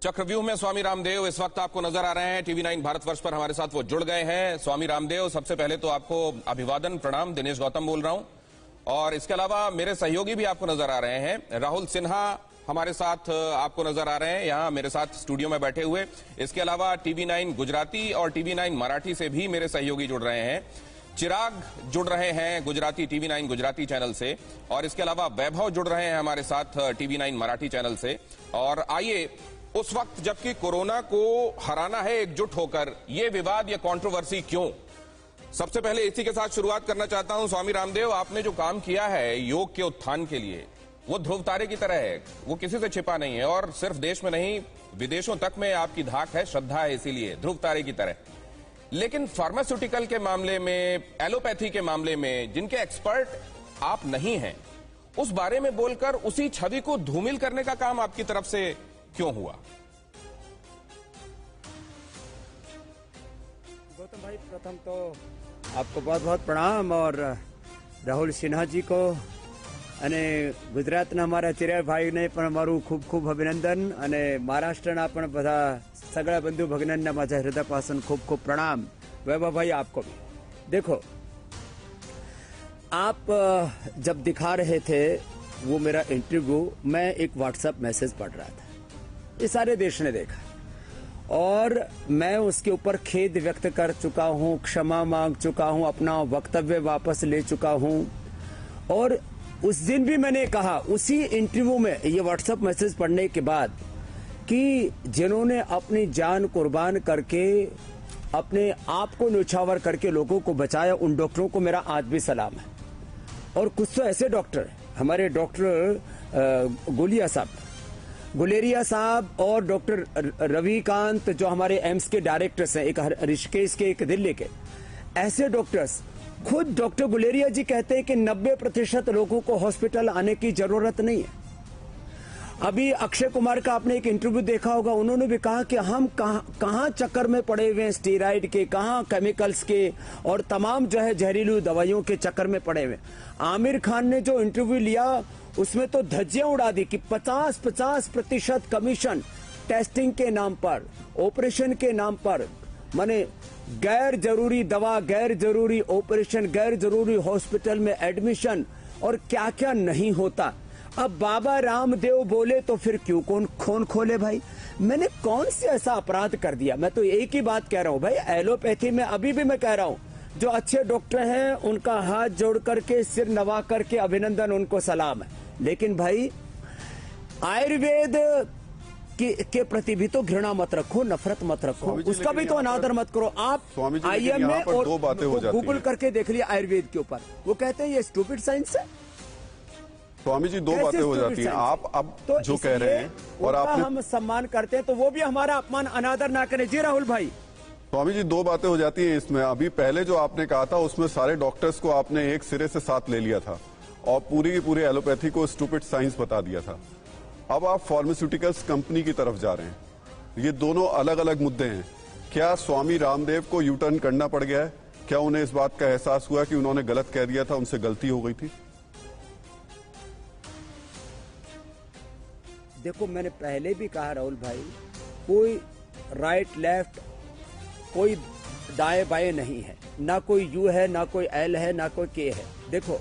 चक्रव्यूह में स्वामी रामदेव इस वक्त आपको नजर आ रहे हैं। टीवी 9 भारतवर्ष पर हमारे साथ वो जुड़ गए हैं। स्वामी रामदेव, सबसे पहले तो आपको अभिवादन, प्रणाम। दिनेश गौतम बोल रहा हूं और इसके अलावा मेरे सहयोगी भी आपको नजर आ रहे हैं। राहुल सिन्हा हमारे साथ आपको नजर आ रहे हैं, यहां मेरे साथ स्टूडियो में बैठे हुए। इसके अलावा टीवी 9 गुजराती और टीवी 9 मराठी से भी मेरे सहयोगी जुड़ रहे हैं। चिराग जुड़ रहे हैं गुजराती टीवी 9 गुजराती चैनल से, और इसके अलावा वैभव जुड़ रहे हैं हमारे साथ टीवी 9 मराठी चैनल से। और आइए, उस वक्त जबकि कोरोना को हराना है एकजुट होकर, ये विवाद, ये कंट्रोवर्सी क्यों? सबसे पहले इसी के साथ शुरुआत करना चाहता हूं। स्वामी रामदेव, आपने जो काम किया है योग के उत्थान के लिए, वो ध्रुव तारे की तरह है, वो किसी से छिपा नहीं है, और सिर्फ देश में नहीं विदेशों तक में आपकी धाक है, श्रद्धा है, इसीलिए ध्रुव तारे की तरह। लेकिन फार्मास्यूटिकल के मामले में, एलोपैथी के मामले में जिनके एक्सपर्ट आप नहीं हैं, उस बारे में बोलकर उसी छवि को धूमिल करने का काम आपकी तरफ से क्यों हुआ? गौतम भाई, प्रथम तो आपको बहुत बहुत प्रणाम, और राहुल सिन्हा जी को અને ગુજરાતના અમારા ચિરાગભાઈને પણ મારું ખૂબ ખૂબ અભિનંદન, અને મહારાષ્ટ્રના પણ બધા સગળા બંધુ ભગનનના माझ्या हृदयपासून खूब खूब प्रणाम। वैभव भाई, आपको भी। देखो, आप जब दिखा रहे थे वो मेरा इंटरव्यू, मैं एक व्हाट्सएप मैसेज पढ़ रहा था, ये सारे देश ने देखा, और मैं उसके ऊपर खेद व्यक्त कर चुका हूं, क्षमा मांग चुका हूं, अपना वक्तव्य वापस ले चुका हूं। और उस दिन भी मैंने कहा, उसी इंटरव्यू में, ये व्हाट्सएप मैसेज पढ़ने के बाद, कि जिन्होंने अपनी जान कुर्बान करके, अपने आप को न्यौछावर करके लोगों को बचाया, उन डॉक्टरों को मेरा आज भी सलाम है। और कुछ तो ऐसे डॉक्टर, हमारे डॉक्टर गुलेरिया साहब और डॉक्टर रविकांत, जो हमारे एम्स के डायरेक्टर्स हैं, एक ऋषिकेश के, एक दिल्ली के, ऐसे डॉक्टर्स, खुद डॉक्टर गुलेरिया जी कहते हैं कि 90% लोगों को हॉस्पिटल आने की जरूरत नहीं है। अभी अक्षय कुमार का आपने एक इंटरव्यू देखा होगा, उन्होंने भी कहा कि हम कहां चक्कर में पड़े हुए हैं, स्टेरॉइड के, कहां केमिकल्स के, और तमाम जो है जहरीली दवाइयों के चक्कर में पड़े हुए। आमिर खान ने जो इंटरव्यू लिया, उसमें तो धज्जियां उड़ा दी कि 50% कमीशन टेस्टिंग के नाम पर, ऑपरेशन के नाम पर, माने गैर जरूरी दवा, गैर जरूरी ऑपरेशन, गैर जरूरी हॉस्पिटल में एडमिशन, और क्या क्या नहीं होता। अब बाबा रामदेव बोले तो फिर क्यों कौन खून खोले भाई? मैंने कौन से ऐसा अपराध कर दिया? मैं तो एक ही बात कह रहा हूं भाई, एलोपैथी में अभी भी मैं कह रहा हूं, जो अच्छे डॉक्टर हैं उनका हाथ जोड़ करके, सिर नवा करके अभिनंदन, उनको सलाम है। लेकिन भाई, आयुर्वेद के प्रति भी तो घृणा मत रखो, नफरत मत रखो, उसका भी तो अनादर मत करो। आप आईएम में और गूगल करके देख लिया आयुर्वेद के ऊपर, वो कहते हैं ये स्टूपिड साइंस है। स्वामी जी, दो बातें हो जाती हैं। आप अब तो जो कह रहे हैं, और आपने हम सम्मान करते हैं, तो वो भी हमारा अपमान, अनादर ना करें। जी राहुल भाई। स्वामी जी, दो बातें हो जाती हैं इसमें। अभी पहले जो आपने कहा था, उसमें सारे डॉक्टर्स को आपने एक सिरे से साथ ले लिया था, और पूरी की पूरी एलोपैथी को स्टूपिड साइंस बता दिया था। अब आप फार्मास्यूटिकल्स कंपनी की तरफ जा रहे हैं। ये दोनों अलग अलग मुद्दे हैं। क्या स्वामी रामदेव को यू टर्न करना पड़ गया है? क्या उन्हें इस बात का एहसास हुआ कि उन्होंने गलत कह दिया था, उनसे गलती हो गई थी? देखो, मैंने पहले भी कहा राहुल भाई, कोई राइट लेफ्ट, कोई दाएं बाएं नहीं है, ना कोई यू है, ना कोई एल है, ना कोई के है। देखो,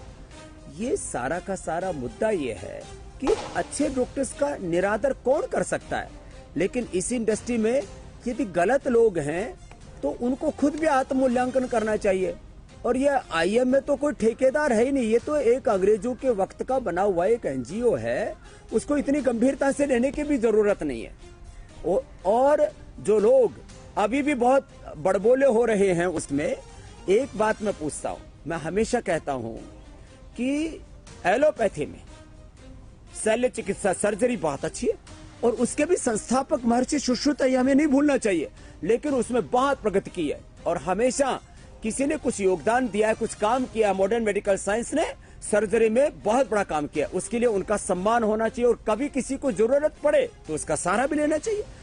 ये सारा का सारा मुद्दा ये है कि अच्छे डॉक्टर्स का निरादर कौन कर सकता है, लेकिन इस इंडस्ट्री में यदि गलत लोग हैं तो उनको खुद भी आत्ममूल्यांकन करना चाहिए। और ये आईएम में तो कोई ठेकेदार है ही नहीं, ये तो एक अंग्रेजों के वक्त का बना हुआ एक एनजीओ है, उसको इतनी गंभीरता से लेने की भी जरूरत नहीं है। और जो लोग अभी भी बहुत बड़बोले हो रहे हैं, उसमें एक बात मैं पूछता हूं, मैं हमेशा कहता हूं कि एलोपैथी में शल्य चिकित्सा, सर्जरी बहुत अच्छी है, और उसके भी संस्थापक महर्षि सुश्रुत हमें नहीं भूलना चाहिए, लेकिन उसमें बहुत प्रगति की है, और हमेशा किसी ने कुछ योगदान दिया है, कुछ काम किया। मॉडर्न मेडिकल साइंस ने सर्जरी में बहुत बड़ा काम किया, उसके लिए उनका सम्मान होना चाहिए, और कभी किसी को जरूरत पड़े तो उसका सहारा भी लेना चाहिए।